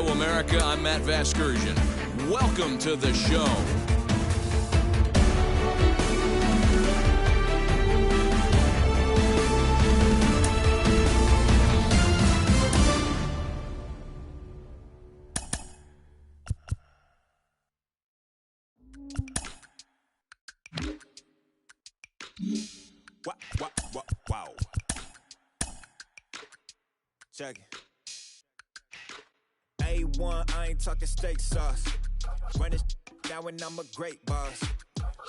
Hello, America. I'm Matt Vasgersian. Welcome to the show. Wow. Check it. A1, I ain't talking steak sauce. Run this now and I'm a great boss.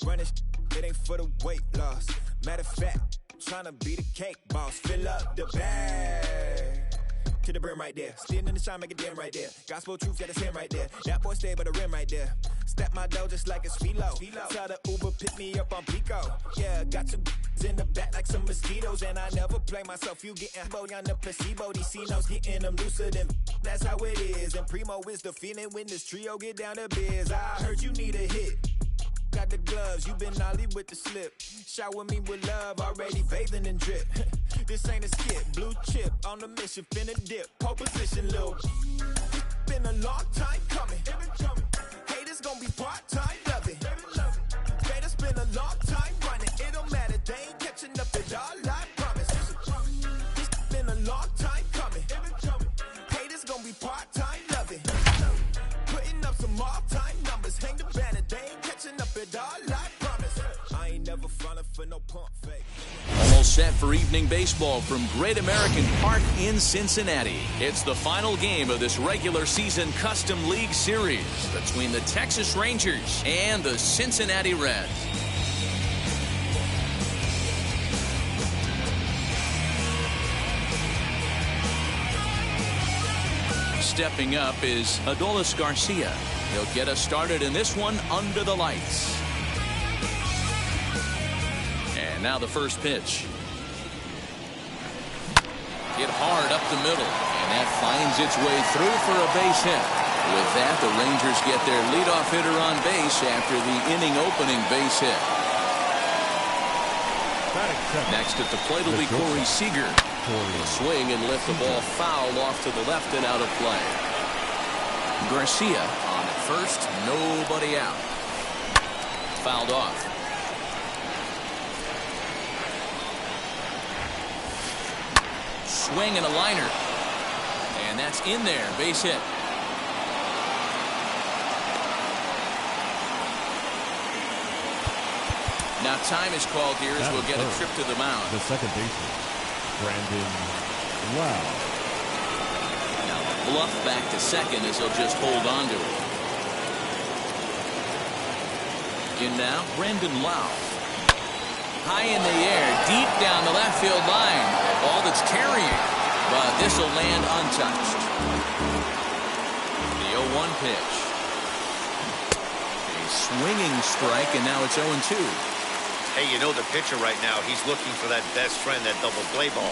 Run this, it ain't for the weight loss. Matter of fact, tryna be the cake boss. Fill up the bag to the brim right there. Standing in the shine, make it dim right there. Gospel truth, got his hand right there. That boy stay by the rim right there. Step my dough just like it's philo. Tell the Uber pick me up on Pico. Yeah, got two in the back like some mosquitoes. And I never play myself. You getting boy on the placebo. These C-notes getting them looser than that's how it is. And Primo is the feeling when this trio get down to biz. I heard you need a hit. Got the gloves, you been ollie with the slip. Shower me with love, already bathing in drip. This ain't a skip, blue chip on the mission, finna dip. Pole position, little. Been a long time coming. Haters gonna be part-time, love it. Haters been a long time running. It don't matter, they ain't catching up at all, I promise. This been a long time coming. Haters gonna be part-time, love it. Putting up some all-time numbers. Hang the banner, they ain't catching up at all, I promise. I ain't never falling for no pump fake. Almost set for evening baseball from Great American Park in Cincinnati. It's the final game of this regular season Custom League Series between the Texas Rangers and the Cincinnati Reds. Stepping up is Adolis Garcia. He'll get us started in this one under the lights. And now the first pitch. Hit hard up the middle, and that finds its way through for a base hit. With that, the Rangers get their leadoff hitter on base after the inning-opening base hit. Next at the plate will be Corey Seager. He'll swing and lift the ball foul off to the left and out of play. Garcia on at first, nobody out. Fouled off. Swing and a liner. And that's in there. Base hit. Now time is called here as we'll get a trip to the mound. The second baseman, Brandon Lau. Now bluff back to second as he'll just hold on to it. In now, Brandon Lau. High in the air, deep down the left field line. Ball that's carrying, but this will land untouched. The 0-1 pitch. A swinging strike, and now it's 0-2. Hey, you know the pitcher right now, he's looking for that best friend, that double play ball.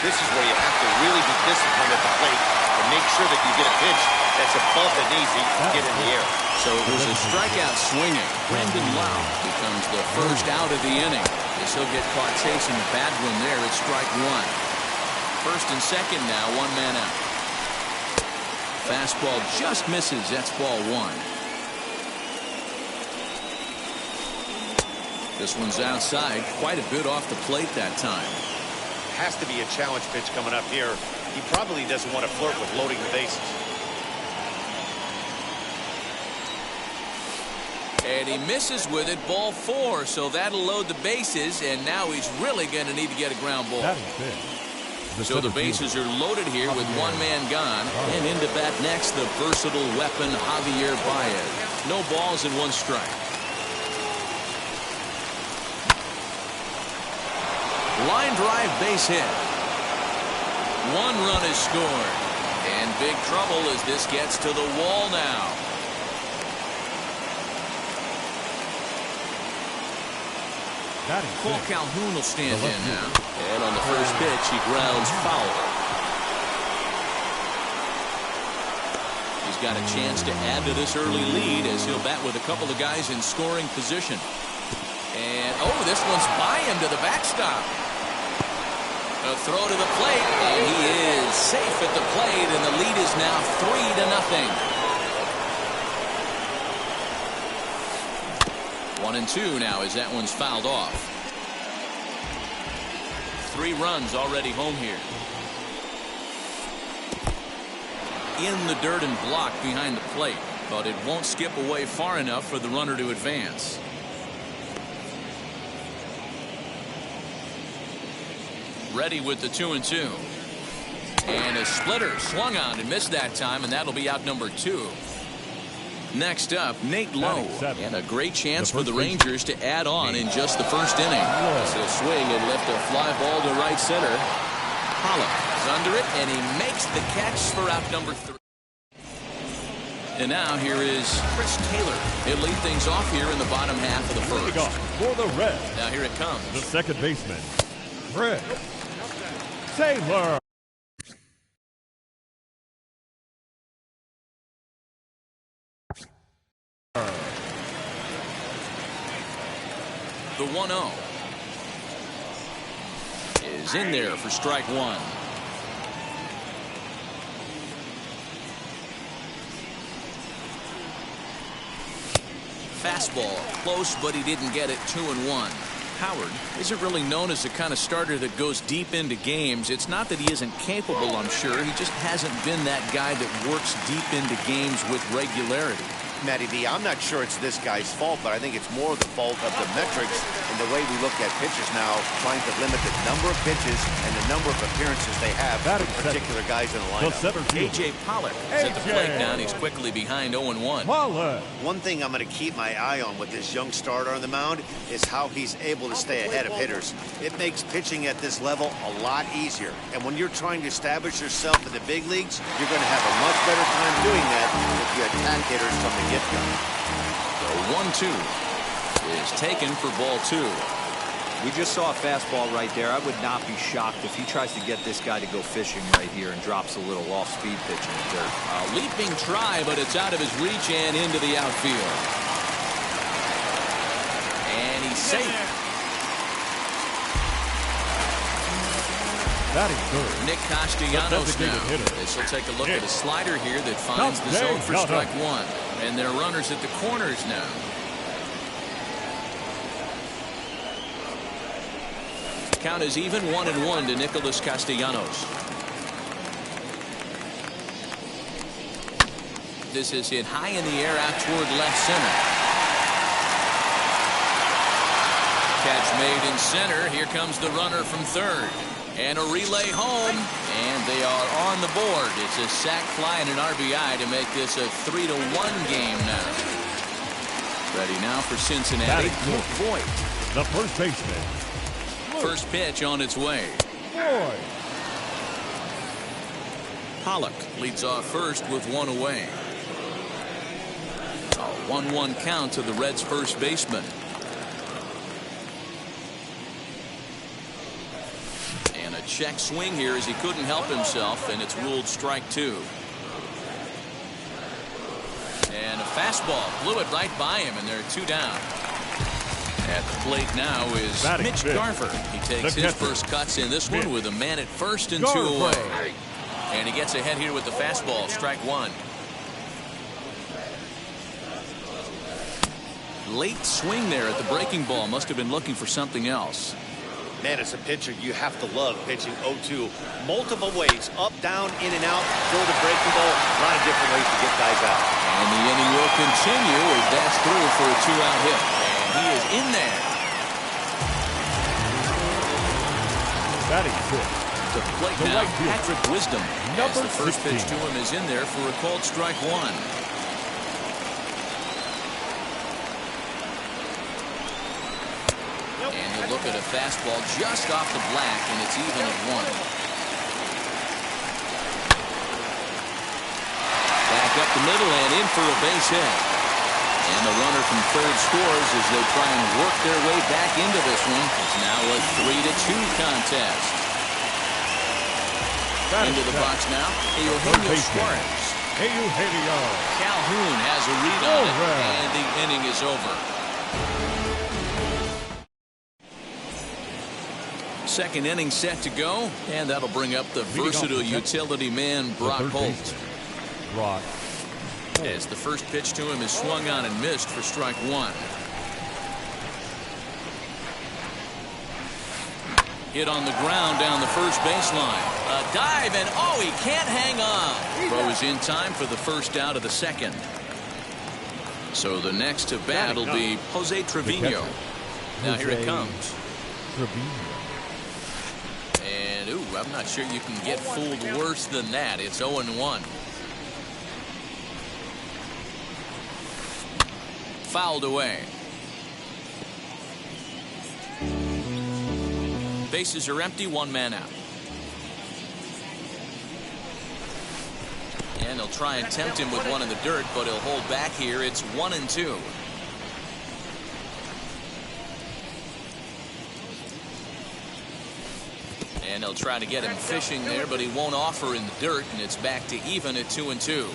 This is where you have to really be disciplined at the plate and make sure that you get a pitch that's above the knees that you can get in the air. So it was a strikeout swinging. Brandon Lau becomes the first out of the inning. As he'll get caught chasing the bad one there at strike one. First and second now, one man out. Fastball just misses. That's ball one. This one's outside, quite a bit off the plate that time. Has to be a challenge pitch coming up here. He probably doesn't want to flirt with loading the bases. And he misses with it, ball four, so that'll load the bases, and now he's really going to need to get a ground ball. That is big. So the bases are loaded here with one man gone, and into bat next, the versatile weapon Javier Baez. No balls and one strike. Line drive base hit. One run is scored. And big trouble as this gets to the wall now. Paul Calhoun will stand in now. And on the first pitch, he grounds foul. He's got a chance to add to this early lead as he'll bat with a couple of guys in scoring position. And, oh, this one's by him to the backstop. A throw to the plate, and he is safe at the plate, and the lead is now 3-0. 1-2 now as that one's fouled off. 3 runs already home here. In the dirt and blocked behind the plate, but it won't skip away far enough for the runner to advance. Ready with the 2-2. And a splitter swung on and missed that time, and that'll be out number 2. Next up, Nate Lowe, and a great chance for the Rangers to add on in just the first inning. It's a swing and lift a fly ball to right center. Pollock is under it, and he makes the catch for out number 3. And now here is Chris Taylor. He'll lead things off here in the bottom half of the first. For the Reds, now here it comes. the second baseman, Chris Taylor. The 1-0 is in there for strike 1. Fastball close, but he didn't get it. 2-1. Howard isn't really known as the kind of starter that goes deep into games. It's not that he isn't capable, I'm sure. He just hasn't been that guy that works deep into games with regularity. Matty V, I'm not sure it's this guy's fault, but I think it's more the fault of the metrics and the way we look at pitchers now, trying to limit the number of pitches and the number of appearances they have for particular guys in the lineup. A.J. Pollock is at the plate now, and he's quickly behind 0-1. One thing I'm going to keep my eye on with this young starter on the mound is how he's able to stay ahead of hitters. It makes pitching at this level a lot easier. And when you're trying to establish yourself in the big leagues, you're going to have a much better time doing that if you attack hitters from the get-go. The 1-2 is taken for ball 2. We just saw a fastball right there. I would not be shocked if he tries to get this guy to go fishing right here and drops a little off-speed pitch in the dirt. A leaping try, but it's out of his reach and into the outfield. And he's safe. Nick Castellanos now. This will take a look at a slider here that finds the zone for strike 1. And there are runners at the corners now. Count is even 1-1 to Nicholas Castellanos. This is hit high in the air out toward left center. Catch made in center. Here comes the runner from third. And a relay home. And they are on the board. It's a sac fly and an RBI to make this a 3-1 game now. Ready now for Cincinnati. Voigt, the first baseman. First pitch on its way. Pollock leads off first with 1 away. A 1-1 count to the Reds' first baseman. And a check swing here as he couldn't help himself, and it's ruled strike 2. And a fastball blew it right by him, and there are 2 down. At the plate now is Mitch Garver. He takes his first cuts in this one with a man at first and 2 away. And he gets ahead here with the fastball, strike 1. Late swing there at the breaking ball. Must have been looking for something else. Man, as a pitcher, you have to love pitching 0-2. Multiple ways, up, down, in and out, throw the breaking ball. A lot of different ways to get guys out. And the inning will continue as that's through for a 2-out hit. He is in there. The plate now, Patrick Wisdom. As the first pitch to him is in there for a called strike 1. And you look at a fastball just off the black, and it's even at 1. Back up the middle and in for a base hit. And the runner from third scores as they try and work their way back into this one. It's now a 3-2 contest. Into the box now, Eugenio Suarez. Calhoun has a read on it, and the inning is over. Second inning set to go, and that'll bring up the versatile utility man, Brock Holt. As the first pitch to him is swung on and missed for strike one. Hit on the ground down the first baseline. A dive, and oh, he can't hang on. Throw is in time for the first out of the second. So the next to bat will be Jose Trevino. Now here it comes. And ooh, I'm not sure you can get fooled worse than that. It's 0-1. Fouled away. Bases are empty, one man out. And he'll try and tempt him with one in the dirt, but he'll hold back here. It's 1-2. And they'll try to get him fishing there, but he won't offer in the dirt, and it's back to even at 2-2.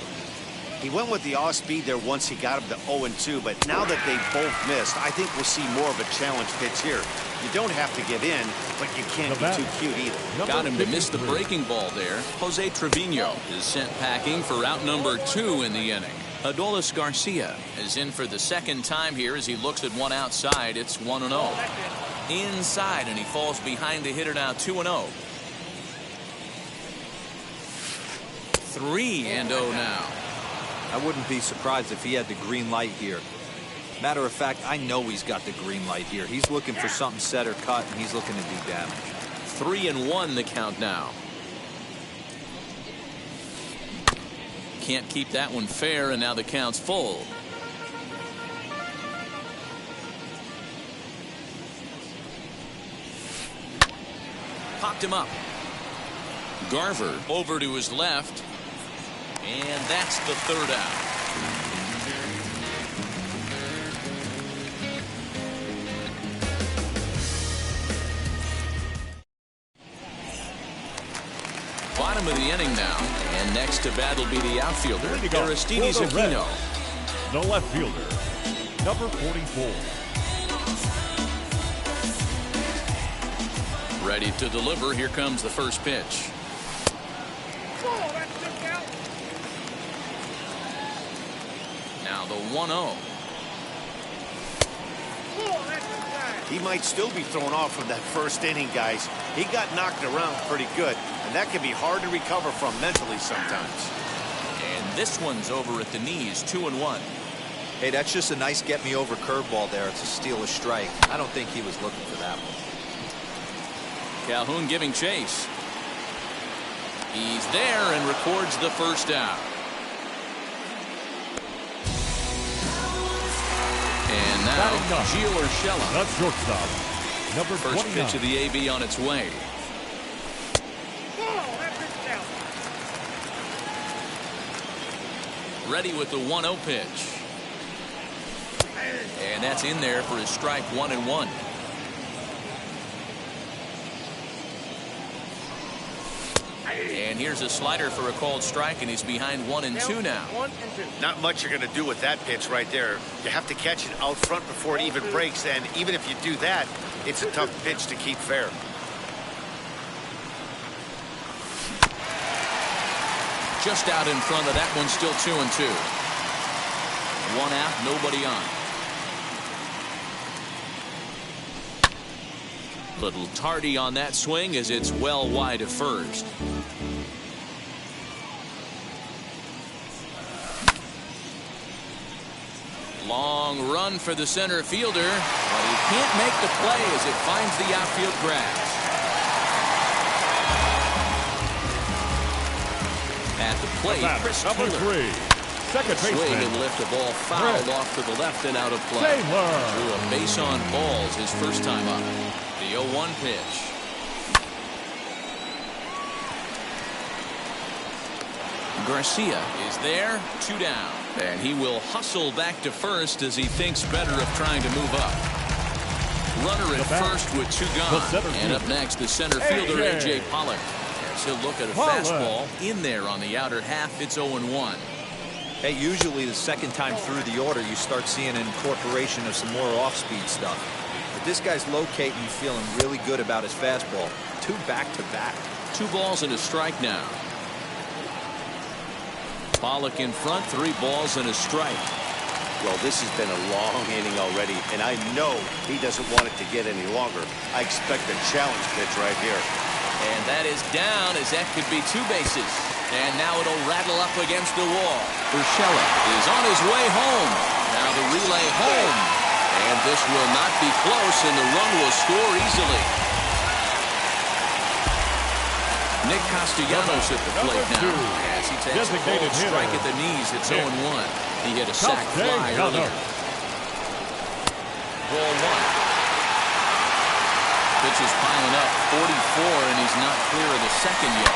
He went with the off speed there once he got him to 0-2, but now that they both missed, I think we'll see more of a challenge pitch here. You don't have to give in, but you can't be too cute either. Got him to miss the breaking ball there. Jose Trevino is sent packing for out number 2 in the inning. Adolis Garcia is in for the second time here as he looks at one outside. It's 1-0. Inside, and he falls behind the hitter now, 2-0. 3-0 now. I wouldn't be surprised if he had the green light here. Matter of fact, I know he's got the green light here. He's looking for something set or cut, and he's looking to do damage. 3-1 the count now. Can't keep that one fair, and now the count's full. Popped him up. Garver over to his left. And that's the third out. Bottom of the inning now. And next to bat will be the outfielder, Aristides Aquino. The left fielder, number 44. Ready to deliver. Here comes the first pitch. Now the 1-0. He might still be thrown off from that first inning, guys. He got knocked around pretty good, and that can be hard to recover from mentally sometimes. And this one's over at the knees, 2-1. Hey, that's just a nice get-me-over curveball there. It's a steal, a strike. I don't think he was looking for that one. Calhoun giving chase. He's there and records the first out. And now Gio Urshela. That's shortstop, number 29. First pitch of the AB on its way. Ready with the 1-0 pitch. And that's in there for his strike 1-1. And here's a slider for a called strike, and he's behind 1-2 now. Not much you're going to do with that pitch right there. You have to catch it out front before it even breaks, and even if you do that, it's a tough pitch to keep fair. Just out in front of that one, still 2-2. One out, nobody on. Little tardy on that swing as it's well wide of first. Long run for the center fielder, but he can't make the play as it finds the outfield grass. At the plate, Chris number Taylor. 3, second baseman. Swing and lift a ball fouled off to the left and out of play. Threw a base on balls his first time up. The 0-1 pitch. Garcia is there, 2 down. And he will hustle back to first as he thinks better of trying to move up. Runner at first with 2 gone. And up next, the center fielder, A.J. Pollock. As he'll look at a fastball in there on the outer half. It's 0-1. Hey, usually the second time through the order, you start seeing an incorporation of some more off-speed stuff. But this guy's locating and feeling really good about his fastball. 2 back-to-back. 2 balls and a strike now. Pollock in front, 3 balls and a strike. Well, this has been a long inning already, and I know he doesn't want it to get any longer. I expect a challenge pitch right here. And that is down, as that could be 2 bases. And now it'll rattle up against the wall. Urshela is on his way home. Now the relay home. And this will not be close, and the run will score easily. Nick Castellanos at the plate now. As he takes a bold strike at the knees, it's 0-1. He hit a sac fly earlier. Ball 1. Pitch is piling up, 44, and he's not clear of the second yet.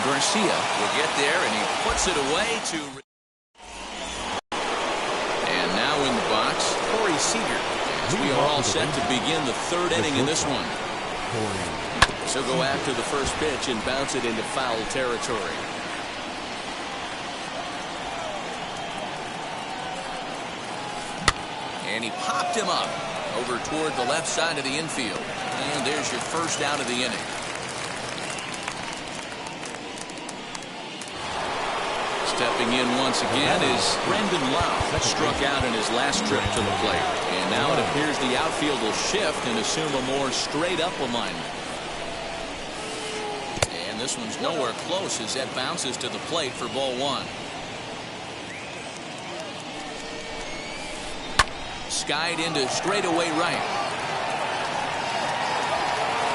Garcia will get there, and he puts it away to... And now in the box, Corey Seager. As we are all set to begin the 3rd inning in this one. So go after the first pitch and bounce it into foul territory. And he popped him up over toward the left side of the infield. And there's your first out of the inning. Stepping in once again is Brendan Lau. Struck out in his last trip to the plate. And now it appears the outfield will shift and assume a more straight-up alignment. And this one's nowhere close as that bounces to the plate for ball 1. Skied into straightaway right.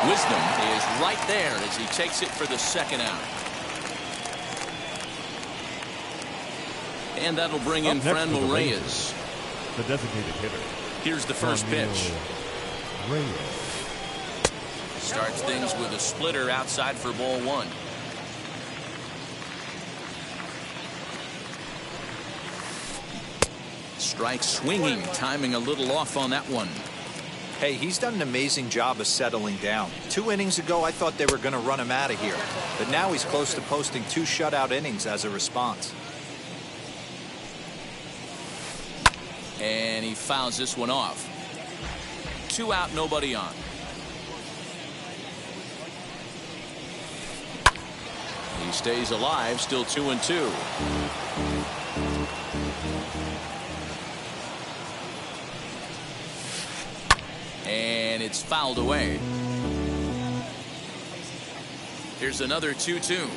Wisdom is right there as he takes it for the second out. And that'll bring in Franmil Reyes. The designated hitter. Here's the first pitch. Starts things with a splitter outside for ball 1. Strike swinging, timing a little off on that one. Hey, he's done an amazing job of settling down. 2 innings ago, I thought they were going to run him out of here. But now he's close to posting 2 shutout innings as a response. And he fouls this one off. 2 out, nobody on. He stays alive, still 2-2. And it's fouled away. Here's another 2-2.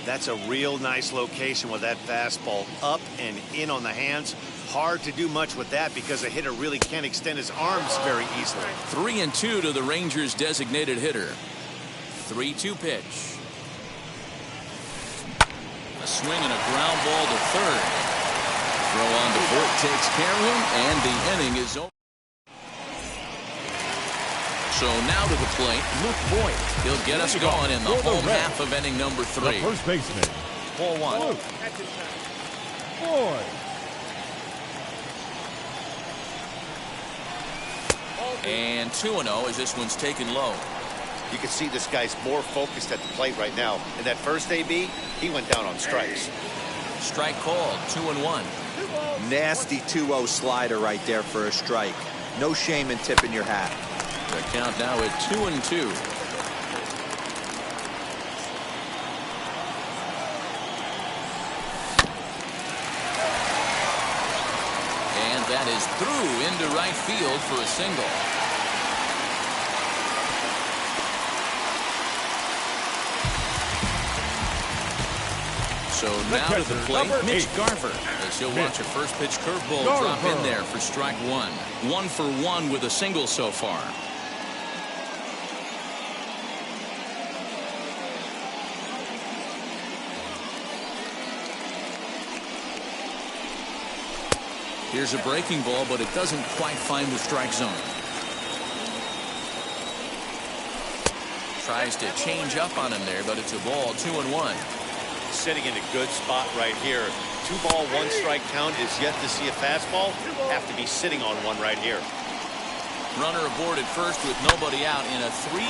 That's a real nice location with that fastball up and in on the hands. Hard to do much with that because a hitter really can't extend his arms very easily. 3-2 to the Rangers' designated hitter. 3-2 pitch. A swing and a ground ball to third. Throw on to Burt takes care of him, and the inning is over. So now to the plate, Luke Boyd. He'll get us going in the home half of inning number 3. The first baseman. Ball 1. Boyd. And 2-0 as this one's taken low. You can see this guy's more focused at the plate right now. In that first AB, he went down on strikes. Strike called, 2-1. Nasty 2-0 slider right there for a strike. No shame in tipping your hat. The count now at 2-2. And that is through into right field for a single. So now to the plate, Mitch Garver, as he'll watch a first pitch curveball drop in there for strike 1. 1 for 1 with a single so far. Here's a breaking ball, but it doesn't quite find the strike zone. Tries to change up on him there, but it's a ball, 2-1. Sitting in a good spot right here. 2-ball, 1-strike count is yet to see a fastball. Have to be sitting on one right here. Runner aboard at first with nobody out in a 3-3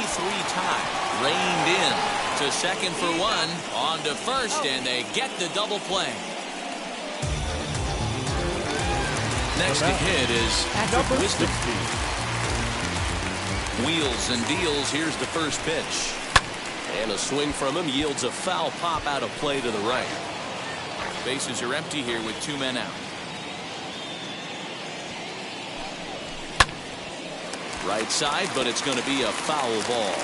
tie. Reined in to second for one. On to first, and they get the double play. Next to hit is Patrick Wisdom. Wheels and deals. Here's the first pitch. And a swing from him yields a foul pop out of play to the right. Bases are empty here with 2 men out. Right side, but it's going to be a foul ball.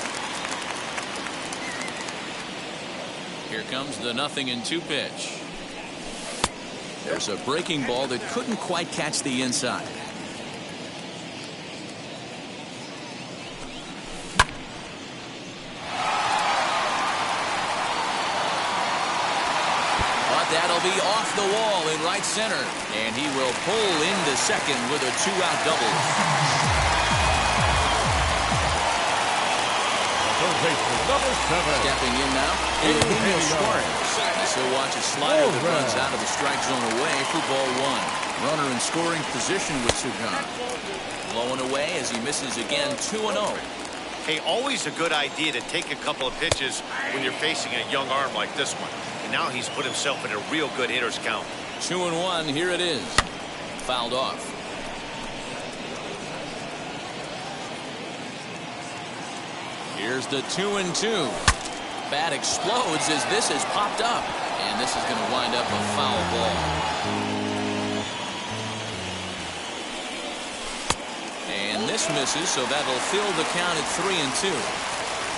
Here comes the 0-2 pitch. There's a breaking ball that couldn't quite catch the inside. But that'll be off the wall in right center. And he will pull into second with a 2-out double. Number 7. Stepping in now, Eugenio Suarez. He'll watch a slider that runs out of the strike zone away for ball 1. Runner in scoring position with Sugan. Blowing away as he misses again, 2-0. Hey, always a good idea to take a couple of pitches when you're facing a young arm like this one. And now he's put himself in a real good hitter's count. 2-1, here it is. Fouled off. Here's the 2-2. Bat explodes as this has popped up. And this is going to wind up a foul ball. And this misses, so that'll fill the count at 3-2.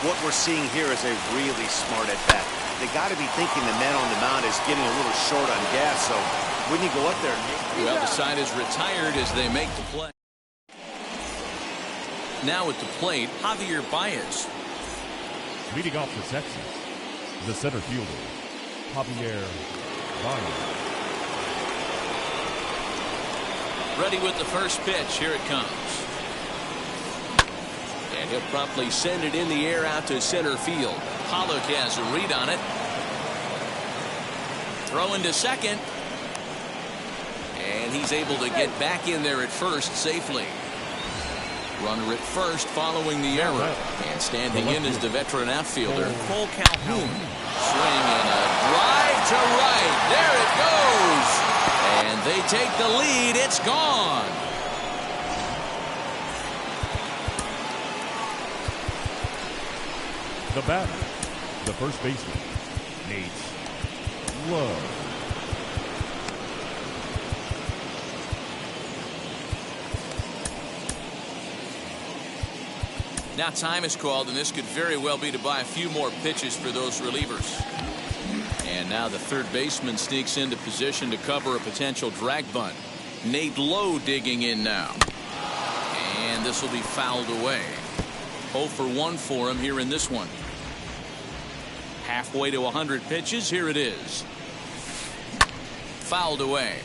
What we're seeing here is a really smart at-bat. They got to be thinking the man on the mound is getting a little short on gas, so wouldn't he go up there? Well, the side is retired as they make the play. Now at the plate, Javier Baez. Leading off for Texas, the center fielder, Javier Baez. Ready with the first pitch. Here it comes. And he'll promptly send it in the air out to center field. Pollock has a read on it. Throw into second. And he's able to get back in there at first safely. Runner at first following the error. And standing in is the veteran outfielder, Cole Calhoun. Swing and a drive to right. There it goes. And they take the lead. It's gone. The batter, the first baseman, Nate Lowe. Now time is called, and this could very well be to buy a few more pitches for those relievers. And now the third baseman sneaks into position to cover a potential drag bunt. Nate Lowe digging in now. And this will be fouled away. 0 for 1 for him here in this one. Halfway to 100 pitches. Here it is. Fouled away.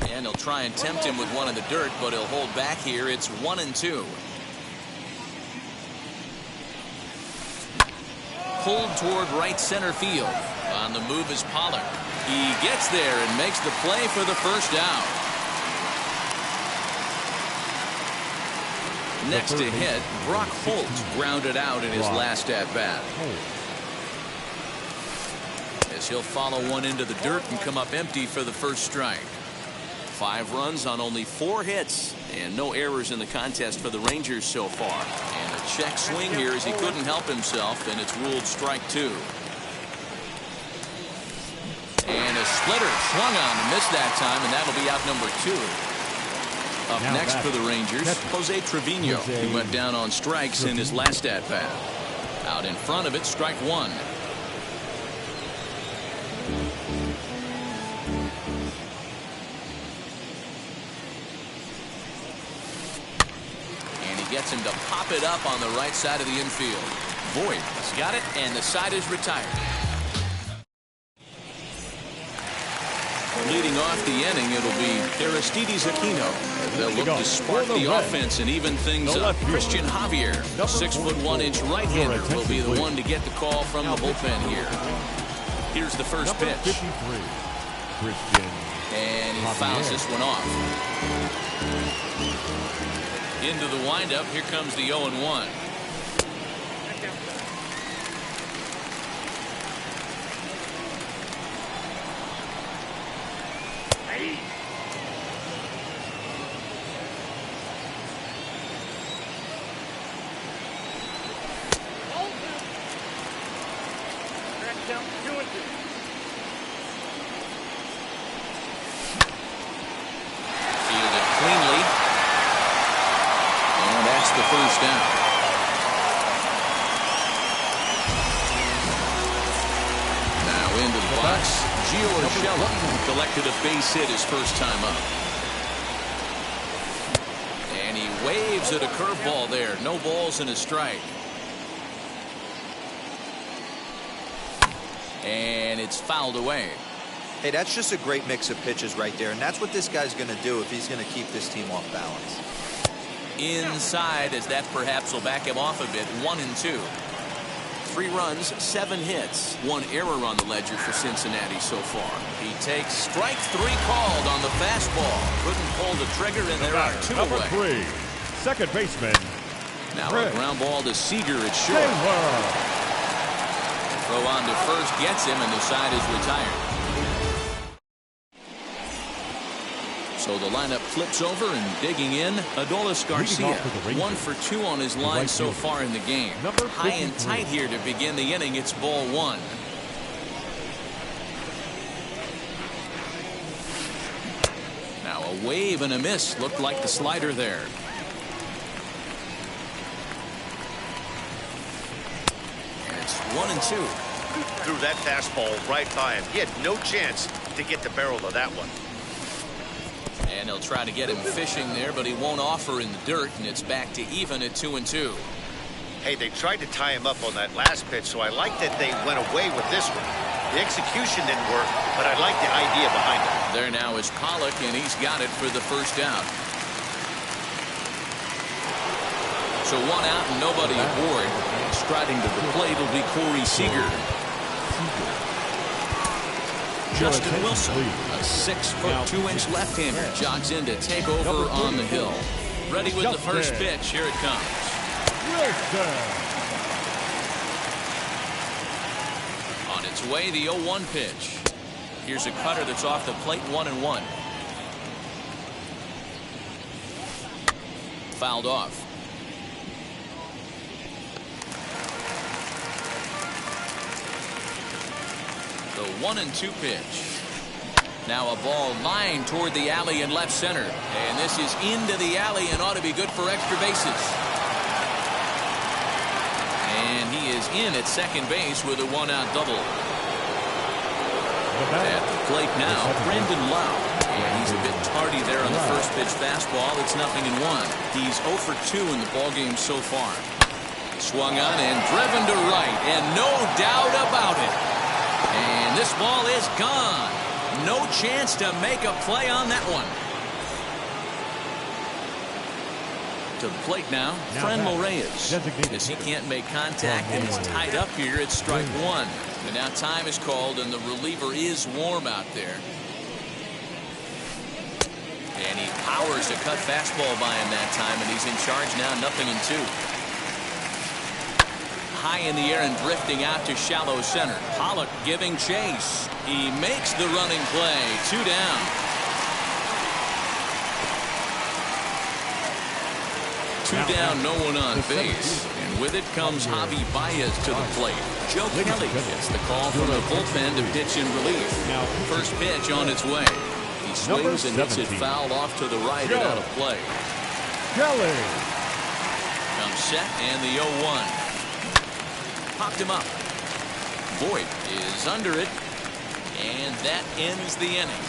And he'll try and tempt him with one in the dirt, but he'll hold back here. It's 1-2. Pulled toward right center field. On the move is Pollock. He gets there and makes the play for the first out. Next to hit, Brock Holt grounded out in his last at-bat. As he'll follow one into the dirt and come up empty for the first strike. 5 runs on only 4 hits, and no errors in the contest for the Rangers so far. And a check swing here as he couldn't help himself, and it's ruled strike 2. And a splitter swung on and missed that time, and that'll be out number 2. Up next for the Rangers, Jose Trevino, who went down on strikes in his last at-bat. Out in front of it, strike 1. Gets him to pop it up on the right side of the infield. Voit has got it, and the side is retired. Leading off the inning, it'll be Aristides Aquino. They'll look to spark the offense and even things up. Christian Javier, 6'1" right-hander, will be the one to get the call from the bullpen here. Here's the first pitch. And he fouls this one off. Into the windup. Here comes the 0-1. Fielded cleanly. And that's the first down. Now into the box. Gio Urshela collected a base hit his first time up. And he waves at a curveball there. No balls and a strike. And it's fouled away. Hey, that's just a great mix of pitches right there, and that's what this guy's going to do if he's going to keep this team off balance. Inside, as that perhaps will back him off a bit. 1-2. 3 runs, 7 hits. 1 error on the ledger for Cincinnati so far. He takes strike 3 called on the fastball. Couldn't pull the trigger, and there are 2 number away. 3, second baseman. Now a ground ball to Seager at short. Throw on to first gets him, and the side is retired. So the lineup flips over, and digging in, Adolis Garcia. 1 for 2 on his line so far in the game. High and tight here to begin the inning. It's ball 1. Now a wave and a miss. Looked like the slider there. And it's 1-2. Threw that fastball right by him. He had no chance to get the barrel of that one. And they'll try to get him fishing there, but he won't offer in the dirt, and it's back to even at 2-2. Hey, they tried to tie him up on that last pitch, so I like that they went away with this one. The execution didn't work, but I like the idea behind it. There now is Pollock, and he's got it for the first down. So 1 out and nobody aboard. Striding to the plate will be Corey Seager. Justin Wilson, a 6'2" left-hander, jogs in to take over on the hill. Ready with the first pitch. Here it comes. On its way, the 0-1 pitch. Here's a cutter that's off the plate. 1-1. Fouled off. The 1-2 pitch. Now a ball lined toward the alley in left center. And this is into the alley and ought to be good for extra bases. And he is in at second base with a 1-out double. At the plate now, Brendan Lau. And he's a bit tardy there on the first pitch fastball. It's 0-1. He's 0 for 2 in the ballgame so far. Swung on and driven to right. And no doubt about it. And this ball is gone. No chance to make a play on that one. To the plate now, Franmil Reyes. As he can't make contact and is tied up here, it's strike 1. And now time is called, and the reliever is warm out there. And he powers a cut fastball by him that time, and he's in charge now, 0-2. High in the air and drifting out to shallow center. Pollock giving chase. He makes the running play. 2 down. Two down, no one on base. And with it comes Javi Baez to the plate. Joe Kelly gets the call from the bullpen to pitch in relief. First pitch on its way. He swings and hits it foul off to the right and out of play. Kelly comes set and the 0-1. Popped him up. Voigt is under it, and that ends the inning.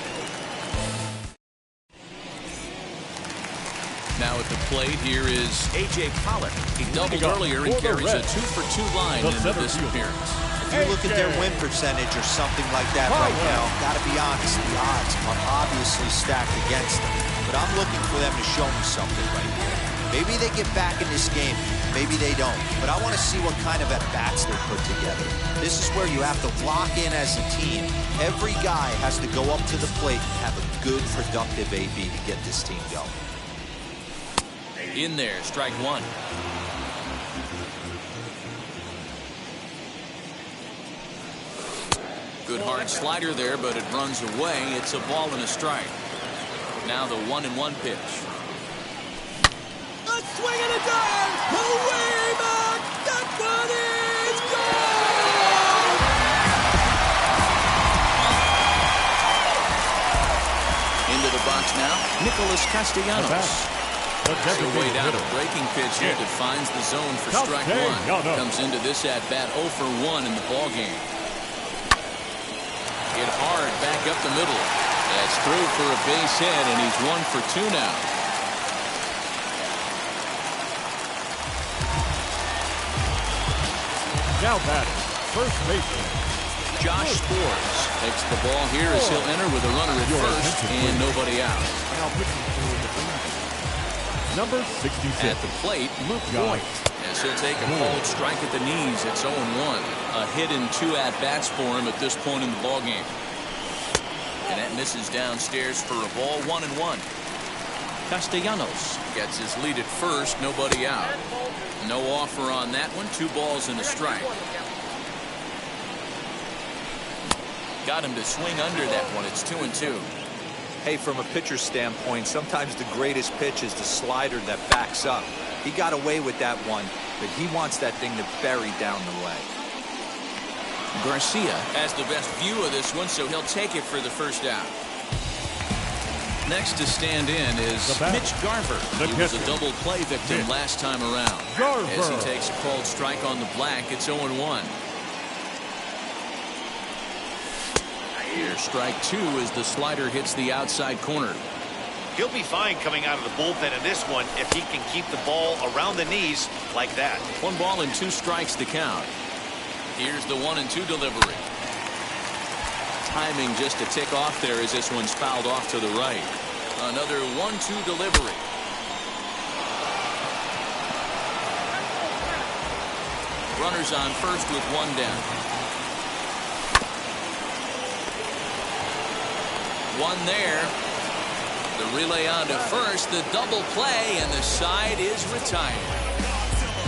Now at the plate, here is A.J. Pollock. He doubled earlier and carries a 2-for-2 line into this appearance. If you look at their win percentage or something like that right now, got to be honest, the odds are obviously stacked against them. But I'm looking for them to show me something right here. Maybe they get back in this game, maybe they don't. But I want to see what kind of at-bats they put together. This is where you have to lock in as a team. Every guy has to go up to the plate and have a good, productive AB to get this team going. In there, strike one. Good hard slider there, but it runs away. It's a ball and a strike. Now the 1-1 pitch. A swing and a dive! Away back! That one is gone! Into the box now, Nicholas Castellanos. So way down a breaking pitch here defines the zone for strike one. Comes into this at-bat 0 for 1 in the ballgame. Hit hard back up the middle. That's through for a base hit, and he's 1 for 2 now. Now batting, first baseman Josh Sborz takes the ball here as he'll enter with a runner at first and nobody out. Now pitching for the number 66 at the plate, Luke Voigt, as he'll take a cold strike at the knees. It's 0-1. A hit in 2 at-bats for him at this point in the ballgame. And that misses downstairs for a ball, 1-1. Castellanos gets his lead at first, nobody out. No offer on that one, 2 balls and a strike. Got him to swing under that one. It's 2-2. Hey, from a pitcher's standpoint, sometimes the greatest pitch is the slider that backs up. He got away with that one, but he wants that thing to bury down the way. Garcia has the best view of this one, so he'll take it for the first out. Next to stand in is Mitch Garver. He was a double play victim last time around. As he takes a cold strike on the black, it's 0-1. Here's strike 2 as the slider hits the outside corner. He'll be fine coming out of the bullpen in this one if he can keep the ball around the knees like that. 1 ball and 2 strikes to count. Here's the 1-2 delivery. Timing just to tick off there as this one's fouled off to the right. Another 1-2 delivery. Runners on first with 1 down. 1 there. The relay on to first, the double play, and the side is retired.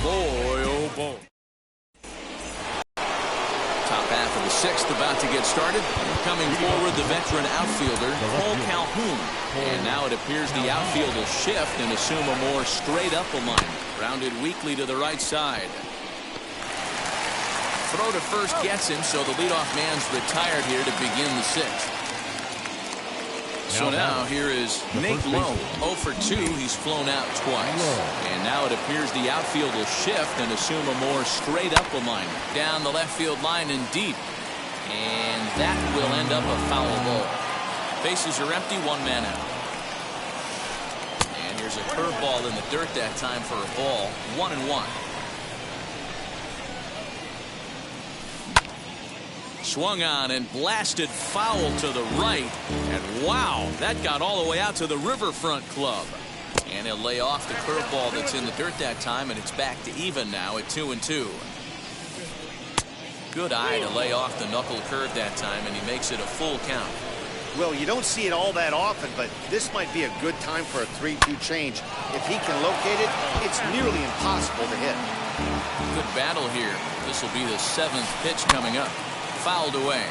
Boy, oh boy. Top half of the 6th about to get started. Coming forward, the veteran outfielder, Cole Calhoun. And now it appears the outfield will shift and assume a more straight-up alignment. Rounded weakly to the right side. Throw to first gets him, so the leadoff man's retired here to begin the 6th. So now here is Nate Lowe, 0 for 2. He's flown out twice. And now it appears the outfield will shift and assume a more straight-up alignment. Down the left field line and deep. And that will end up a foul ball. Bases are empty, 1 man out. And here's a curveball in the dirt that time for a ball, 1-1. Swung on and blasted foul to the right. And wow, that got all the way out to the Riverfront Club. And he'll lay off the curveball that's in the dirt that time, and it's back to even now at 2-2. Good eye to lay off the knuckle curve that time, and he makes it a full count. Well, you don't see it all that often, but this might be a good time for a 3-2 change. If he can locate it, it's nearly impossible to hit. Good battle here. This will be the 7th pitch coming up. Fouled away.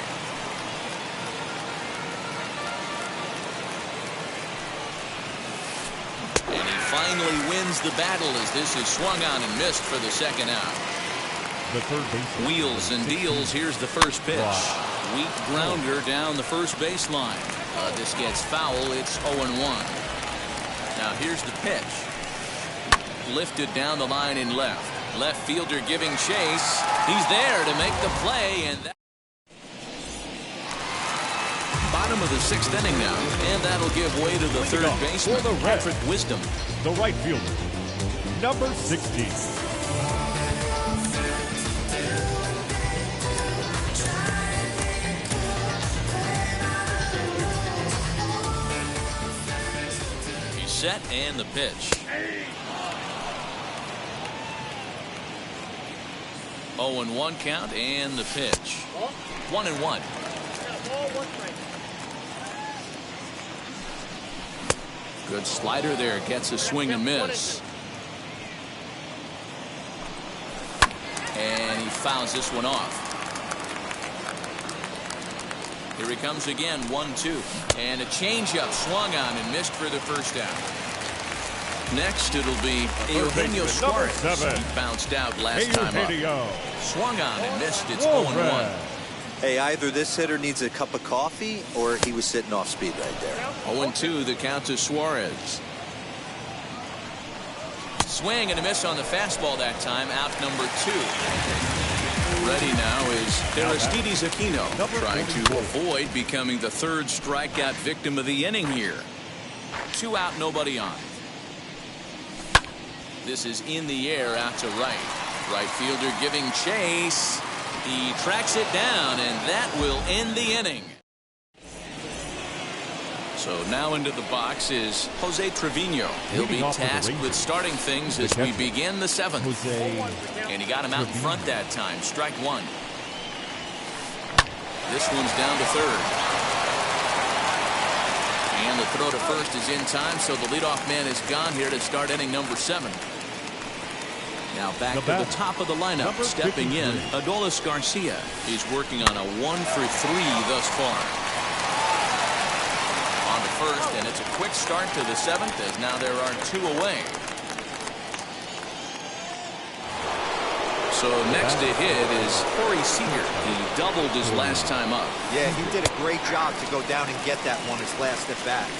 And he finally wins the battle as this is swung on and missed for the 2nd out. The third base. Wheels and deals. Here's the first pitch. Weak grounder down the first baseline. This gets foul. It's 0-1. Now here's the pitch. Lifted down the line in left. Left fielder giving chase. He's there to make the play, and that bottom of the 6th inning now, and that'll give way to the third baseman, Patrick Wisdom. The right fielder, number 16. He's set and the pitch. 0-1 count and the pitch. 1-1. Good slider there. Gets a swing and miss. And he fouls this one off. Here he comes again. 1-2. And a changeup swung on and missed for the first out. Next, it'll be Eugenio Suarez. He bounced out last time up. Swung on and missed. It's 0-1. Hey, either this hitter needs a cup of coffee or he was sitting off speed right there. 0-2, the count to Suarez. Swing and a miss on the fastball that time. Out number 2. Ready now is Aristides Aquino, trying to avoid becoming the third strikeout victim of the inning here. 2 out, nobody on. This is in the air out to right. Right fielder giving chase. He tracks it down, and that will end the inning. So now into the box is Jose Trevino. He'll be tasked with starting things as we begin the 7th. And he got him out in front that time. Strike 1. This one's down to third. And the throw to first is in time, so the leadoff man is gone here to start inning number 7. Now back to the top of the lineup. Stepping in, Adolis Garcia. He's working on a 1-for-3 thus far. On to first, and it's a quick start to the 7th as now there are 2 away. So next to hit is Corey Seager. He doubled his last time up. Yeah, he did a great job to go down and get that one his last at bat.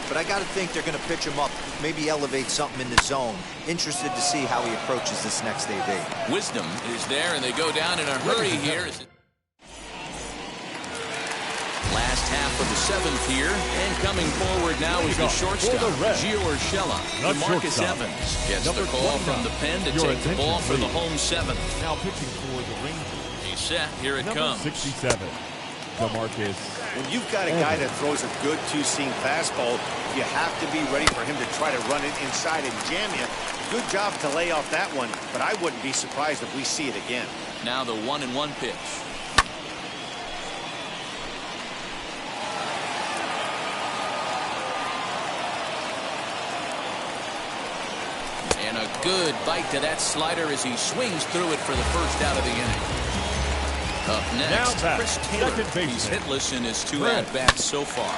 But I got to think they're going to pitch him up, maybe elevate something in the zone. Interested to see how he approaches this next AB. Wisdom is there, and they go down in a hurry here. Last half of the 7th here, and coming forward now is the shortstop, Gio Urshela. DeMarcus Evans gets the call from the pen to take the ball for the home 7th. Now pitching for the Rangers. He's set. Here it comes. 67. DeMarcus. When you've got a guy that throws a good two-seam fastball, you have to be ready for him to try to run it inside and jam you. Good job to lay off that one, but I wouldn't be surprised if we see it again. Now the 1-1 pitch. And a good bite to that slider as he swings through it for the first out of the inning. Up next, Chris Taylor. He's hitless in his 2 at-bats so far.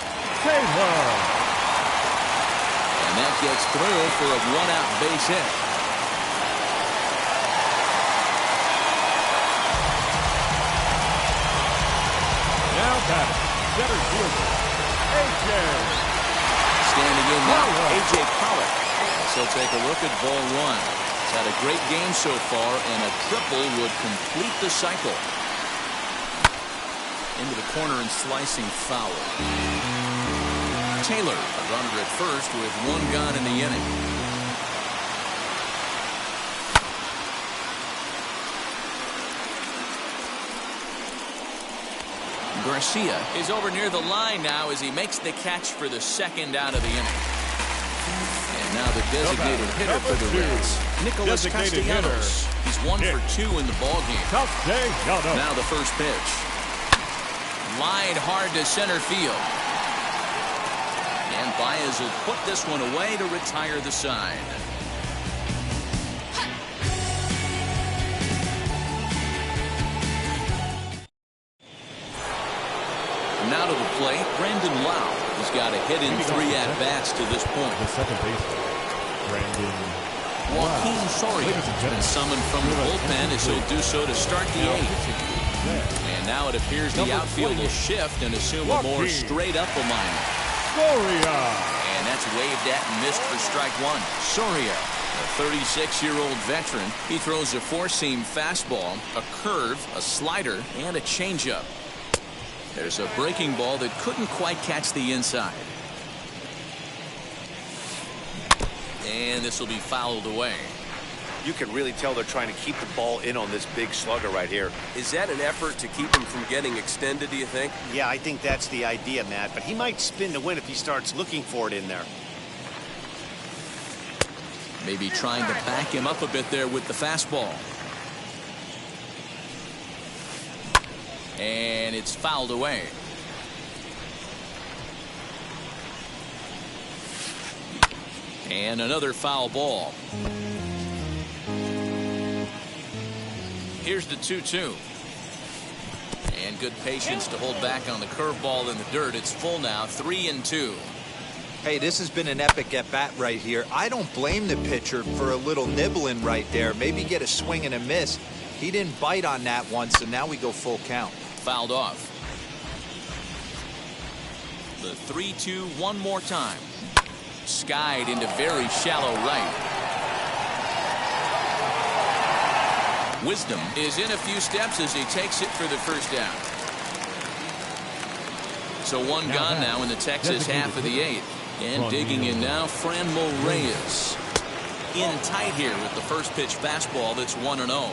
And that gets through for a 1-out base hit. Now batting, center fielder, A.J. Standing in now, A.J. Pollock. So take a look at ball 1. He's had a great game so far, and a triple would complete the cycle. Into the corner and slicing foul. Taylor, a runner at first with 1 gone in the inning. Garcia is over near the line now as he makes the catch for the 2nd out of the inning. And now the designated hitter for the Reds, Nicholas Castellanos. He's 1 for 2 in the ballgame. Now the first pitch. Line hard to center field. And Baez will put this one away to retire the side. Now to the plate, Brandon Lau. He's got a hit in 3 at-bats to this point. The second baseman, Brandon Joaquin Soria has been summoned from the bullpen as he'll do so to start the 8th. And now it appears the outfield will shift and assume a more straight-up alignment. And that's waved at and missed for strike 1. Soria, a 36-year-old veteran. He throws a 4-seam fastball, a curve, a slider, and a changeup. There's a breaking ball that couldn't quite catch the inside. And this will be fouled away. You can really tell they're trying to keep the ball in on this big slugger right here. Is that an effort to keep him from getting extended, do you think? Yeah, I think that's the idea, Matt. But he might spin to win if he starts looking for it in there. Maybe trying to back him up a bit there with the fastball. And it's fouled away. And another foul ball. Here's the 2-2. And good patience to hold back on the curveball in the dirt. It's full now, 3-2. Hey, this has been an epic at-bat right here. I don't blame the pitcher for a little nibbling right there. Maybe get a swing and a miss. He didn't bite on that once, and now we go full count. Fouled off. The 3-2 one more time. Skied into very shallow right. Wisdom is in a few steps as he takes it for the first down. So one gone now in the Texas half of the 8th. And digging in now, Franmil Reyes. In tight here with the first pitch fastball that's 1-0.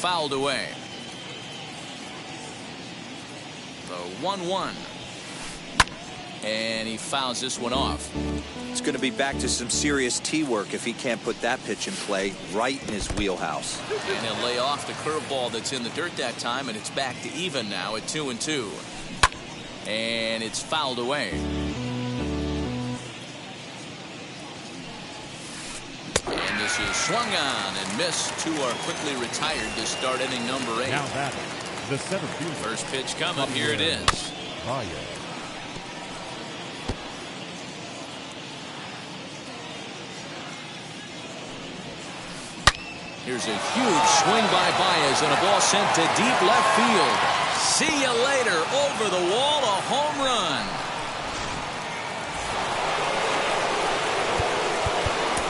Fouled away. The 1-1. And he fouls this one off. It's going to be back to some serious tee work if he can't put that pitch in play right in his wheelhouse. And he'll lay off the curveball that's in the dirt that time, and it's back to even now at 2-2. And it's fouled away. And this is swung on and missed. Two are quickly retired to start inning number 8. Now that the center field. First pitch coming. Here it is. Here's a huge swing by Baez and a ball sent to deep left field. See you later. Over the wall, a home run.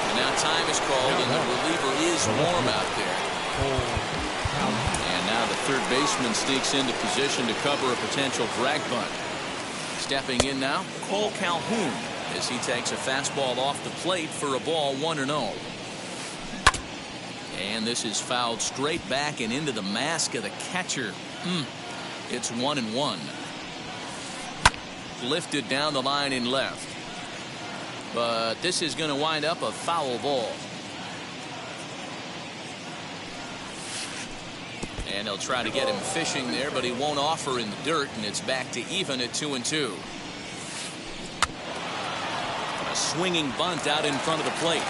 And now time is called, and the reliever is warm out there. And now the third baseman sneaks into position to cover a potential drag bunt. Stepping in now, Cole Calhoun, as he takes a fastball off the plate for a ball 1-0. And this is fouled straight back and into the mask of the catcher. It's 1-1. Lifted down the line in left. But this is going to wind up a foul ball. And they'll try to get him fishing there, but he won't offer in the dirt, and it's back to even at 2-2. A swinging bunt out in front of the plate.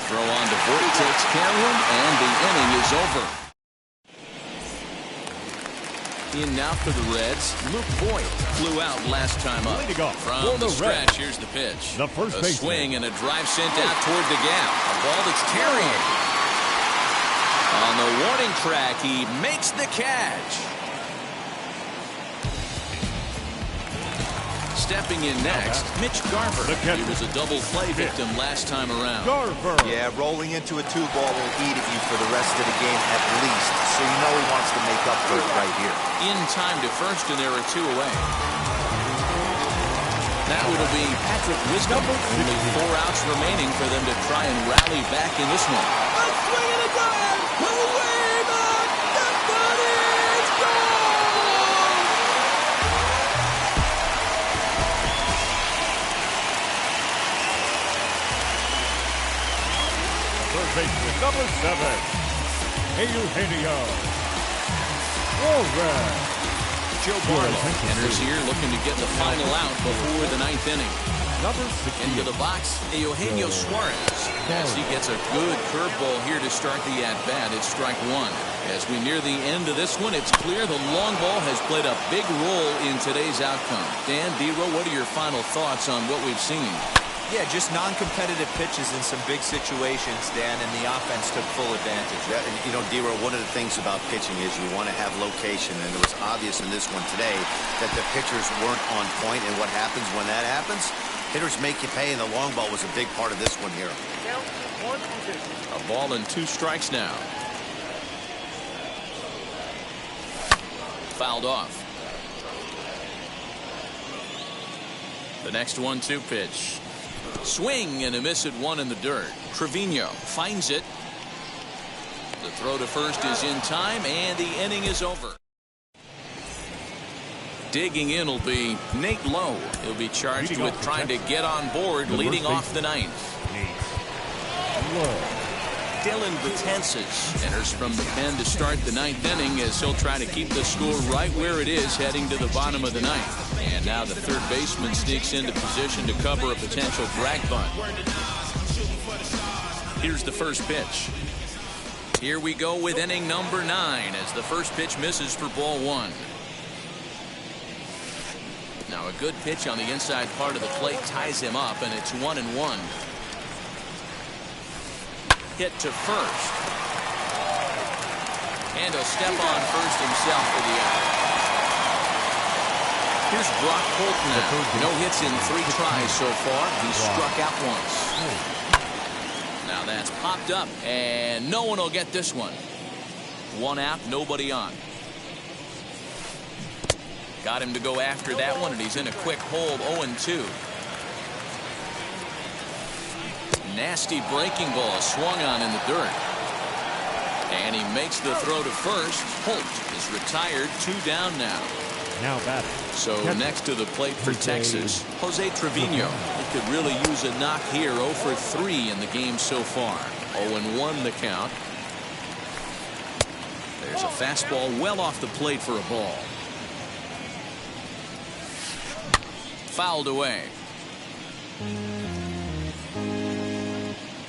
Throw on to Voit, takes care of him, and the inning is over. In now for the Reds, Luke Voit flew out last time up. From the stretch, here's the pitch. The first a baseman. Swing and a drive sent out toward the gap. A ball that's carrying. On the warning track, he makes the catch. Stepping in next, Mitch Garver. He was a double play victim last time around. Yeah, rolling into a 2-ball will eat at you for the rest of the game at least. So you know he wants to make up for it right here. In time to first, and there are 2 away. Now it'll be Patrick Wisdom. Only 4 outs remaining for them to try and rally back in this one. A swing and a drive. Away back. That is gone. Third baseman, number 7, Eugenio. Joe Barlow enters here looking to get the final out before the 9th inning. Number 60. Into the box, Eugenio Suarez. As he gets a good curveball here to start the at-bat, it's strike 1. As we near the end of this one, it's clear the long ball has played a big role in today's outcome. Dan, D-Row, what are your final thoughts on what we've seen? Yeah, just non-competitive pitches in some big situations, Dan, and the offense took full advantage. Yeah, you know, D-Row, one of the things about pitching is you want to have location, and it was obvious in this one today that the pitchers weren't on point, and what happens when that happens? Hitters make you pay, and the long ball was a big part of this one here. A ball and 2 strikes now. Fouled off. The next 1-2 pitch. Swing and a miss at 1 in the dirt. Trevino finds it. The throw to first is in time, and the inning is over. Digging in will be Nate Lowe. He'll be charged with trying to get on board, leading off the 9th. still in Betances. Enters from the pen to start the ninth inning as he'll try to keep the score right where it is heading to the bottom of the ninth. And now the third baseman sneaks into position to cover a potential drag bunt. Here's the first pitch. Here we go with inning number 9 as the first pitch misses for ball 1. Now a good pitch on the inside part of the plate ties him up, and it's 1-1. Hit to first. And he'll step on first himself for the out. Here's Brock Holt now. No hits in 3 tries so far. He's struck out once. Now that's popped up, and no one will get this one. 1 out, nobody on. Got him to go after that one, and he's in a quick hold, 0-2. Nasty breaking ball swung on in the dirt. And he makes the throw to first. Holt is retired, 2 down now. Now batting. So next to the plate for Texas, Jose Trevino. He could really use a knock here. 0 for 3 in the game so far. 0-1 the count. There's a fastball well off the plate for a ball. Fouled away.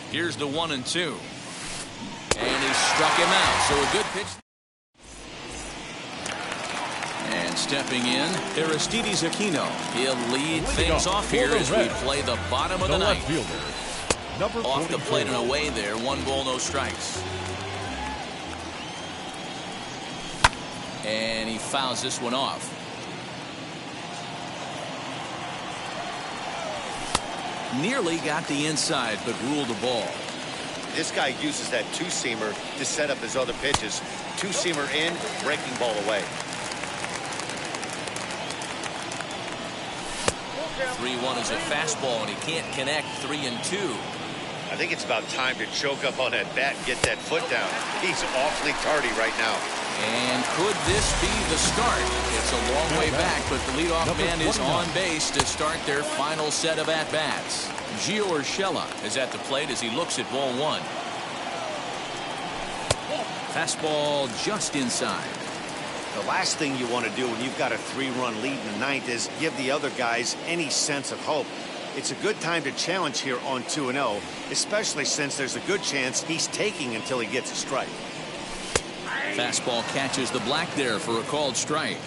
Here's the 1-2. And he struck him out. So a good pitch. And stepping in, Aristides Aquino. He'll lead things off here as we play the bottom of the ninth. Off the plate and away there. 1 ball, no strikes. And he fouls this one off. Nearly got the inside, but ruled the ball. This guy uses that 2-seamer to set up his other pitches. 2-seamer in, breaking ball away. 3-1 is a fastball, and he can't connect. 3-2. I think it's about time to choke up on that bat and get that foot down. He's awfully tardy right now. And could this be the start? It's a long way back, but the leadoff man is on base to start their final set of at-bats. Gio Urshela is at the plate as he looks at ball 1. Fastball just inside. The last thing you want to do when you've got a 3-run lead in the ninth is give the other guys any sense of hope. It's a good time to challenge here on 2-0, especially since there's a good chance he's taking until he gets a strike. Fastball catches the black there for a called strike.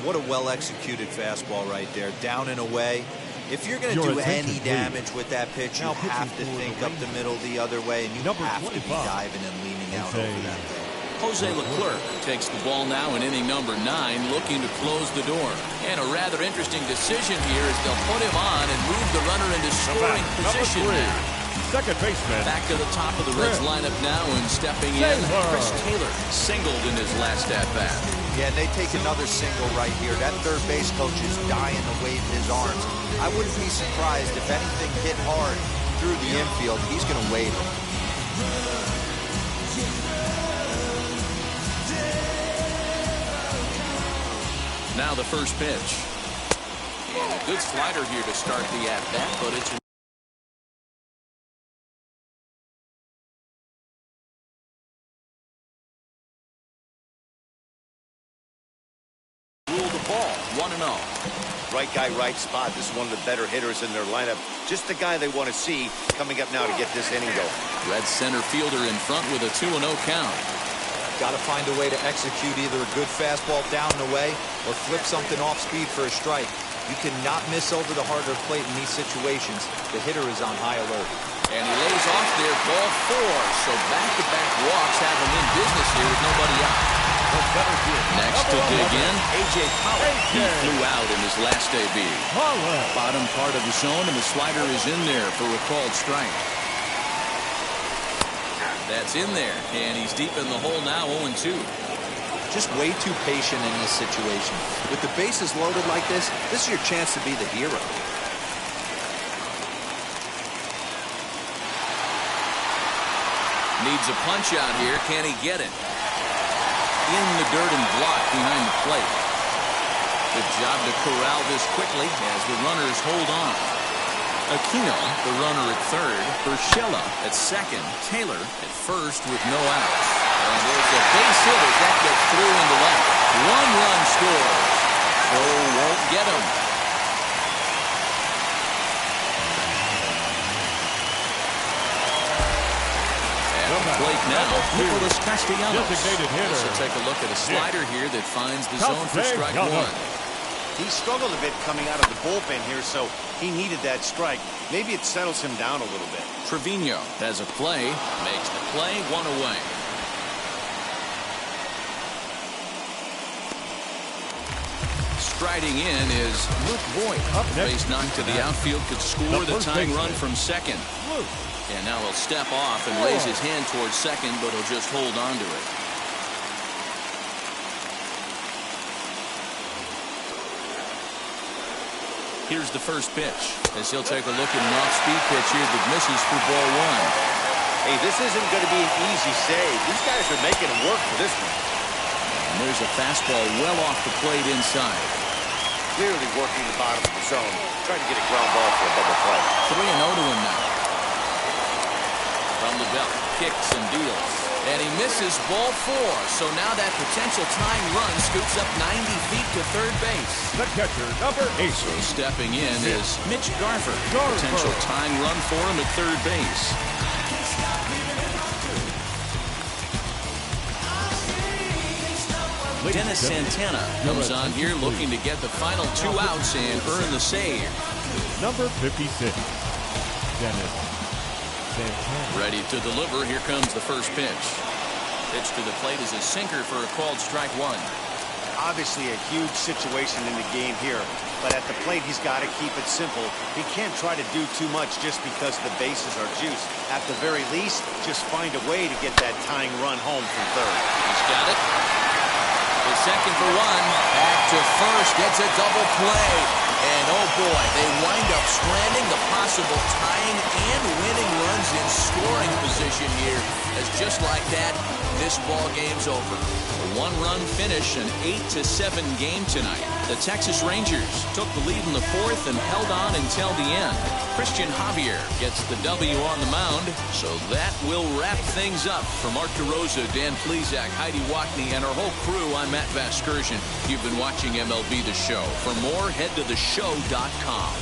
What a well-executed fastball right there. Down and away. If you're going to do any damage with that pitch, you have to think up the middle the other way, and you have to be diving and leaning out over that thing. Jose Leclerc takes the ball now in inning number 9, looking to close the door. And a rather interesting decision here as they'll put him on and move the runner into scoring position now. Second baseman. Back to the top of the Reds lineup now, and stepping in, Chris Taylor singled in his last at-bat. Yeah, and they take another single right here. That third base coach is dying to wave his arms. I wouldn't be surprised if anything hit hard through the infield. He's going to wave it. Now the first pitch. And a good slider here to start the at-bat, but it's ruled the ball, 1-0. Right guy, right spot. This is one of the better hitters in their lineup. Just the guy they want to see coming up now to get this inning going. Red center fielder in front with a 2-0 count. Got to find a way to execute either a good fastball down and away or flip something off speed for a strike. You cannot miss over the harder plate in these situations. The hitter is on high alert. And he lays off there, ball 4. So back-to-back walks have him in business here with nobody out. Next to dig in, A.J. Pollock. He flew out in his last AB. Bottom part of the zone, and the slider is in there for a called strike. That's in there, and he's deep in the hole now, 0-2. Just way too patient in this situation. With the bases loaded like this is your chance to be the hero. Needs a punch out here. Can he get it? In the dirt and blocked behind the plate. Good job to corral this quickly as the runners hold on. Aquino, the runner at third. Urshela at second. Taylor at first with no outs. And there's a base hit as that gets through into left. 1 run scores. So won't get him. At the plate now, Nicholas Castellanos. Designated hitter. So take a look at a slider here that finds the zone for strike 1. He struggled a bit coming out of the bullpen here, so he needed that strike. Maybe it settles him down a little bit. Trevino has a play, makes the play, 1 away. Striding in is Luke Voigt. Base knocked to the outfield, could score the tying run from second. And now he'll step off and raise his hand towards second, but he'll just hold on to it. Here's the first pitch, as he'll take a look at an off-speed pitch here that misses for ball 1. Hey, this isn't going to be an easy save. These guys are making him work for this one. And there's a fastball well off the plate inside. Clearly working the bottom of the zone, trying to get a ground ball for a double play. 3-0 to him now. From the belt, kicks and deals. And he misses ball 4. So now that potential tying run scoots up 90 feet to third base. The catcher, number 8. So stepping in is Mitch Garver. Potential tying run for him at third base. Dennis Santana comes on here looking to get the final 2 outs and earn the save. Number 56, Dennis Santana. Ready to deliver. Here comes the first pitch. Pitch to the plate is a sinker for a called strike 1. Obviously a huge situation in the game here, but at the plate he's got to keep it simple. He can't try to do too much just because the bases are juiced. At the very least, just find a way to get that tying run home from third. He's got it. His second for 1. Back to first. Gets a double play. And oh boy, they wind up stranding the possible tying and winning runs in scoring position here. As just like that, this ball game's over. A 1-run finish, an 8-7 game tonight. The Texas Rangers took the lead in the 4th and held on until the end. Christian Javier gets the W on the mound, so that will wrap things up. For Mark DeRosa, Dan Plesac, Heidi Watney, and our whole crew, I'm Matt Vasgersian. You've been watching MLB The Show. For more, head to theshow.com.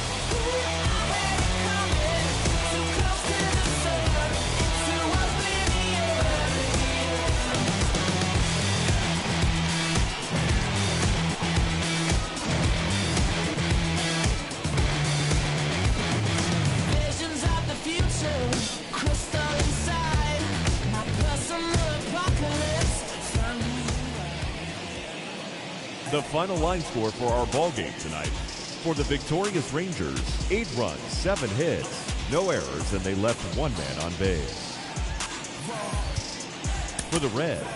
The final line score for our ball game tonight. For the victorious Rangers, 8 runs, 7 hits, no errors, and they left 1 man on base. For the Reds,